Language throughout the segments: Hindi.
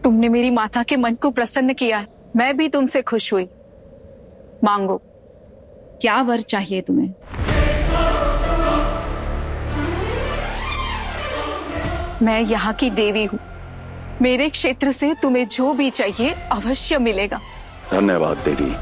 तुमने मेरी माता के मन को प्रसन्न किया है। मैं भी तुमसे खुश हुई। मांगो। क्या वर चाहिए तुम्हें? मैं यहाँ की देवी हूँ। मेरे क्षेत्र से तुम्हें जो भी चाहिए अवश्य मिलेगा। धन्यवाद देवी।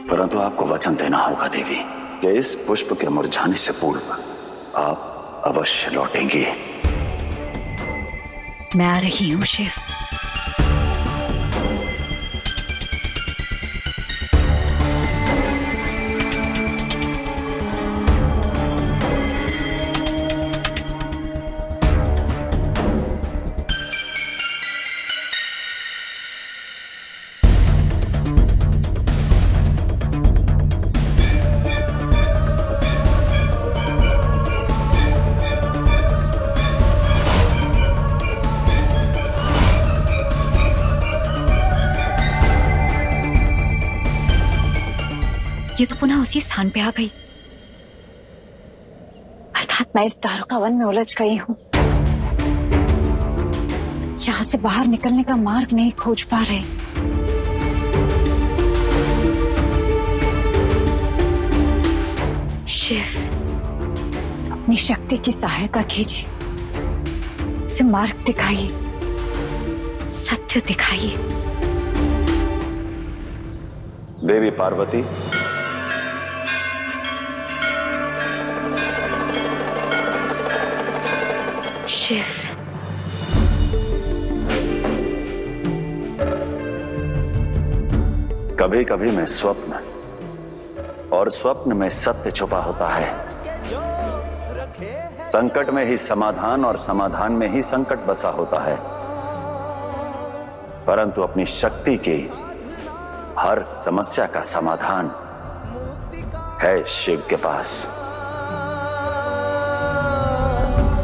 परंतु आपको वचन देना होगा देवी कि इस पुष्प के मुरझाने से पूर्व आप अवश्य लौटेंगी। मैं आ रही हूँ शिव। ये तो पुनः उसी स्थान पे आ गई। अर्थात मैं इस दारुका वन में उलझ गई हूँ। यहाँ से बाहर निकलने का मार्ग नहीं खोज पा रहे। शिव, अपनी शक्ति की सहायता कीजिए, उसे मार्ग दिखाइए, सत्य दिखाइए। देवी पार्वती, शिव, कभी कभी मैं स्वप्न और स्वप्न में सत्य छुपा होता है। संकट में ही समाधान और समाधान में ही संकट बसा होता है। परंतु अपनी शक्ति की हर समस्या का समाधान है शिव के पास।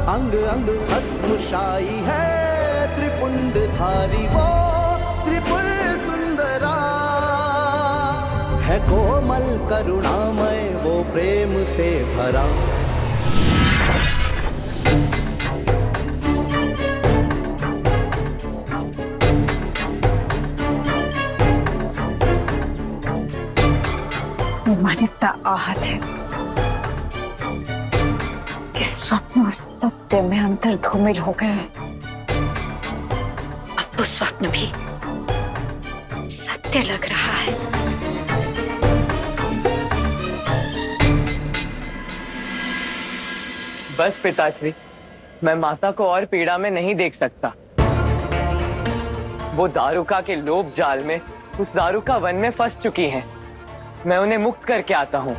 अंग अंग भस्मशाई है त्रिपुंडधारी वो त्रिपुर सुंदरा है, कोमल करुणामय वो प्रेम से भरा। मान्यता आहत है। इस स्वप्न और सत्य में अंतर धूमिल हो गए। अब वो स्वप्न भी सत्य लग रहा है। बस पिताश्री, मैं माता को और पीड़ा में नहीं देख सकता। वो दारुका के लोभ जाल में उस दारुका वन में फंस चुकी हैं। मैं उन्हें मुक्त करके आता हूँ।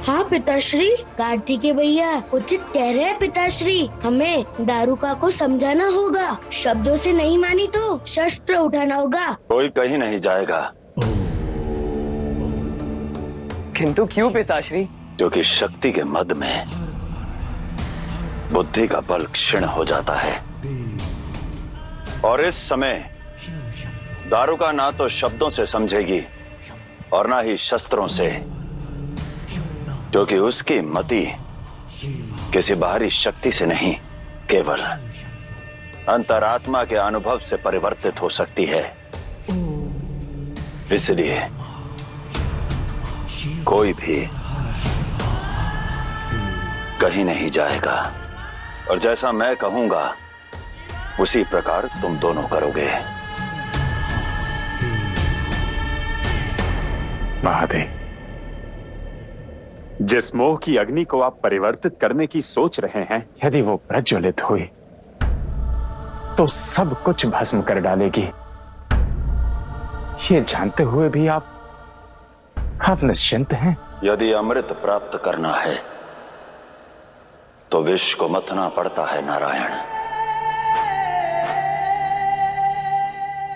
हाँ पिताश्री, कार्तिकेय भैया उचित कह रहे हैं पिताश्री। हमें दारुका को समझाना होगा, शब्दों से नहीं मानी तो शस्त्र उठाना होगा। कोई कहीं नहीं जाएगा। किंतु क्यों पिताश्री? क्योंकि शक्ति के मद में बुद्धि का बल क्षीण हो जाता है, और इस समय दारुका ना तो शब्दों से समझेगी और ना ही शस्त्रों से, क्योंकि उसकी मति किसी बाहरी शक्ति से नहीं, केवल अंतरात्मा के अनुभव से परिवर्तित हो सकती है। इसलिए कोई भी कहीं नहीं जाएगा, और जैसा मैं कहूंगा उसी प्रकार तुम दोनों करोगे। महादेव, जिस मोह की अग्नि को आप परिवर्तित करने की सोच रहे हैं, यदि वो प्रज्वलित हुई तो सब कुछ भस्म कर डालेगी। ये जानते हुए भी आप निश्चिंत हैं? यदि अमृत प्राप्त करना है तो विष को मथना पड़ता है नारायण।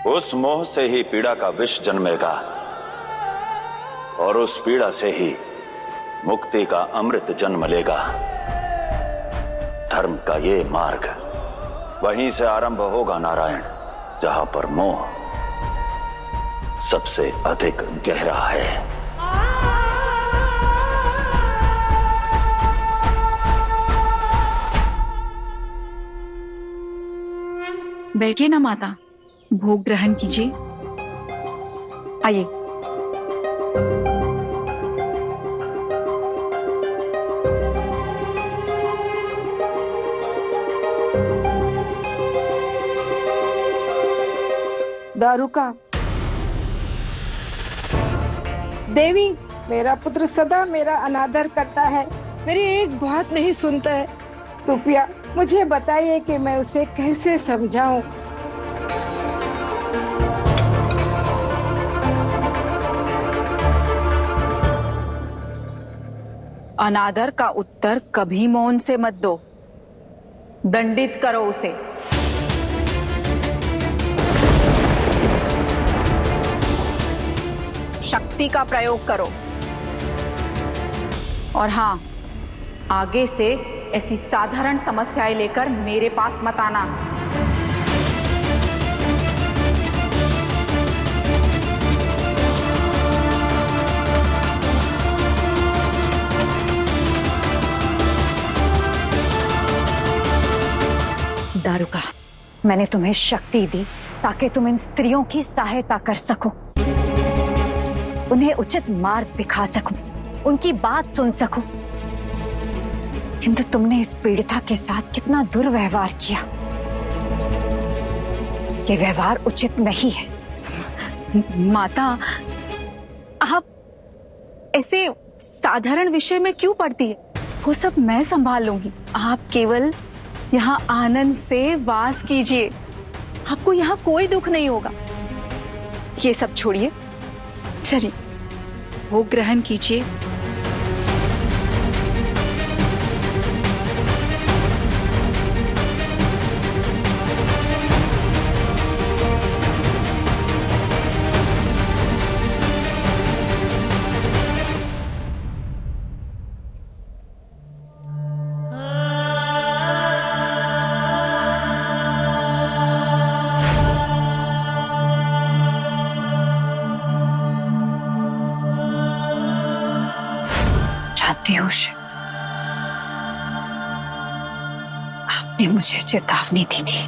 उस मोह से ही पीड़ा का विष जन्मेगा और उस पीड़ा से ही मुक्ति का अमृत जन्म लेगा। धर्म का ये मार्ग वहीं से आरंभ होगा नारायण, जहां पर मोह सबसे अधिक गहरा है। बैठिए ना माता, भोग ग्रहण कीजिए। आइए। दारुका, देवी, मेरा पुत्र सदा मेरा अनादर करता है, मेरी एक बात नहीं सुनता है। कृपया मुझे बताइए कि मैं उसे कैसे समझाऊं। अनादर का उत्तर कभी मौन से मत दो, दंडित करो उसे। शक्ति का प्रयोग करो। और हाँ, आगे से ऐसी साधारण समस्याएं लेकर मेरे पास मत आना। दारुका, मैंने तुम्हें शक्ति दी ताकि तुम इन स्त्रियों की सहायता कर सको, उन्हें उचित मार्ग दिखा सको, उनकी बात सुन सको। किंतु तुमने इस पीड़िता के साथ कितना दुर्व्यवहार किया। ये व्यवहार उचित नहीं है। माता, आप ऐसे साधारण विषय में क्यों पड़ती है? वो सब मैं संभाल लूंगी। आप केवल यहाँ आनंद से वास कीजिए, आपको यहाँ कोई दुख नहीं होगा। ये सब छोड़िए, चलिए भोग ग्रहण कीजिए। आपने मुझे चेतावनी दी थी,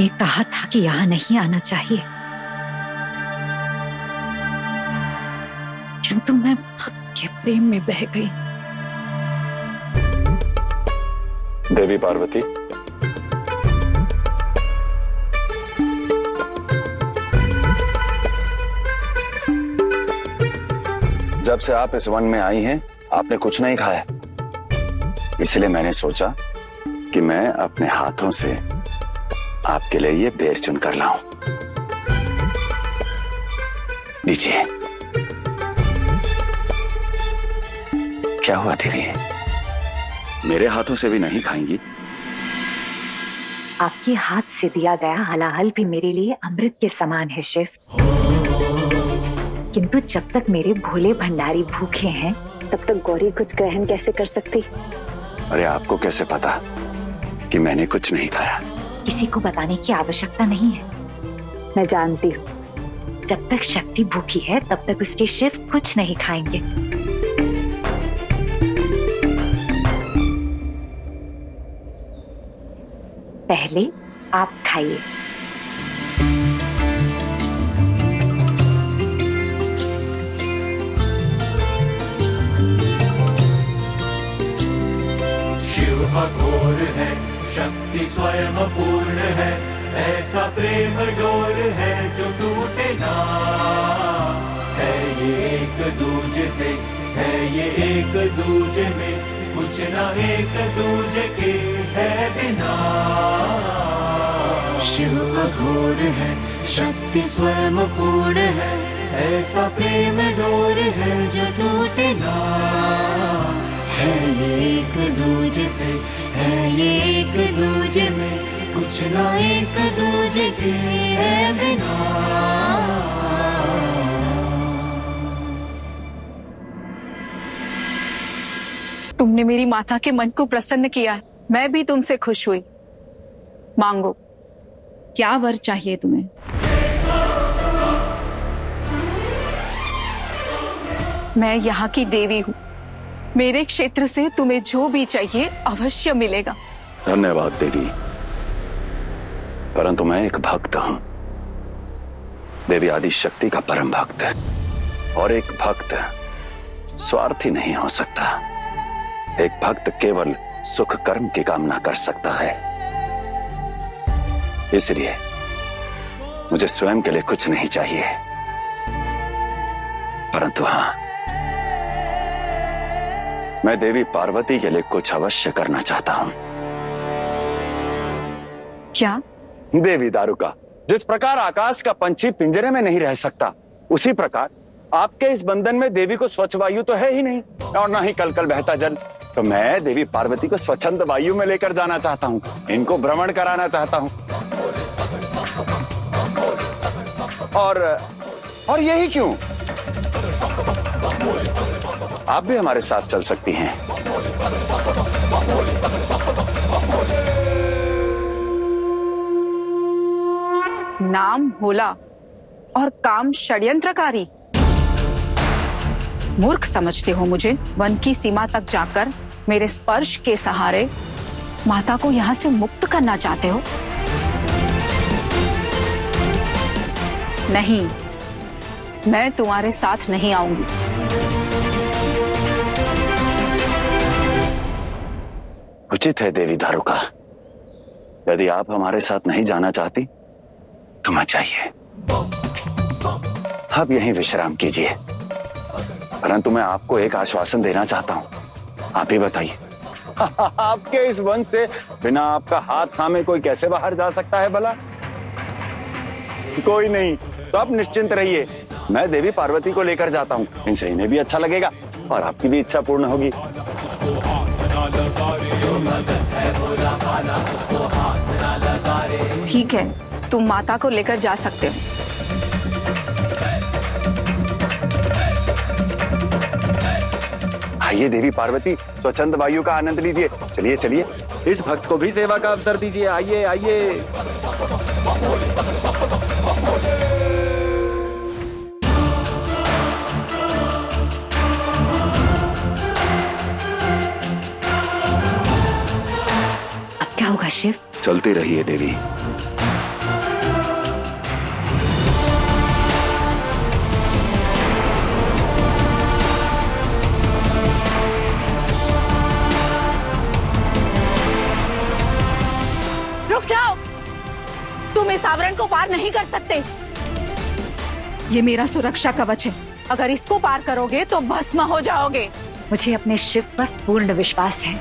ये कहा था कि यहां नहीं आना चाहिए, किंतु मैं भक्त के प्रेम में बह गई। देवी पार्वती, जब से आप इस वन में आई हैं, आपने कुछ नहीं खाया, इसलिए मैंने सोचा कि मैं अपने हाथों से आपके लिए ये बेर चुन कर लाऊं। लीजिए। क्या हुआ देवी, मेरे हाथों से भी नहीं खाएंगी? आपके हाथ से दिया गया हलाहल भी मेरे लिए अमृत के समान है शिव, किंतु जब तक मेरे भोले भंडारी भूखे हैं तब तक गौरी कुछ ग्रहण कैसे कर सकती? अरे आपको कैसे पता कि मैंने कुछ नहीं खाया? किसी को बताने की आवश्यकता नहीं है, मैं जानती हूँ। जब तक शक्ति भूखी है तब तक उसके शिव कुछ नहीं खाएंगे। पहले आप खाइए। अघोर है, शक्ति स्वयं पूर्ण है, ऐसा प्रेम डोर है जो टूटे ना। है ये एक दूजे से, है ये एक दूजे में, कुछ ना एक दूजे के है बिना। शिव अघोर है, शक्ति स्वयं पूर्ण है, ऐसा प्रेम डोर है जो टूटे ना। है ये एक दूजे से, है ये एक दूजे में, कुछ कुछ ना एक दूजे के है बिना। तुमने मेरी माता के मन को प्रसन्न किया है, मैं भी तुमसे खुश हुई। मांगो, क्या वर चाहिए तुम्हें? मैं यहाँ की देवी हूँ, मेरे क्षेत्र से तुम्हें जो भी चाहिए अवश्य मिलेगा। धन्यवाद देवी, परंतु मैं एक भक्त हूं, देवी आदि शक्ति का परम भक्त, और एक भक्त स्वार्थी नहीं हो सकता। एक भक्त केवल सुख कर्म की कामना कर सकता है। इसलिए मुझे स्वयं के लिए कुछ नहीं चाहिए, परंतु हां, मैं देवी पार्वती के लिए कुछ अवश्य करना चाहता हूं। क्या? देवी दारुका, जिस प्रकार आकाश का पंछी पिंजरे में नहीं रह सकता, उसी प्रकार आपके इस बंधन में देवी को स्वच्छ वायु तो है ही नहीं, और ना ही कलकल बहता जल। तो मैं देवी पार्वती को स्वच्छंद वायु में लेकर जाना चाहता हूँ, इनको भ्रमण कराना चाहता हूँ। और यही क्यों, आप भी हमारे साथ चल सकती हैं। नाम भोला और काम षड्यंत्रकारी। मूर्ख समझते हो मुझे? वन की सीमा तक जाकर मेरे स्पर्श के सहारे माता को यहां से मुक्त करना चाहते हो? नहीं, मैं तुम्हारे साथ नहीं आऊंगी। उचित है देवी दारुका, यदि आप हमारे साथ नहीं जाना चाहती तो मत जाइए, आप यहीं विश्राम कीजिए। परंतु मैं आपको एक आश्वासन देना चाहता हूं, आप ही बताइए, आपके इस वन से बिना आपका हाथ थामे कोई कैसे बाहर जा सकता है भला? कोई नहीं, तो आप निश्चिंत रहिए, मैं देवी पार्वती को लेकर जाता हूँ। इनसे इन्हें भी अच्छा लगेगा और आपकी भी इच्छा पूर्ण होगी। ठीक है, तुम माता को लेकर जा सकते हो। आइए देवी पार्वती, स्वच्छंद वायु का आनंद लीजिए। चलिए चलिए, इस भक्त को भी सेवा का अवसर दीजिए। आइए आइए। अब क्या होगा शिव? चलती रहिए देवी। रुक जाओ, तुम इस आवरण को पार नहीं कर सकते। ये मेरा सुरक्षा कवच है, अगर इसको पार करोगे तो भस्म हो जाओगे। मुझे अपने शिव पर पूर्ण विश्वास है।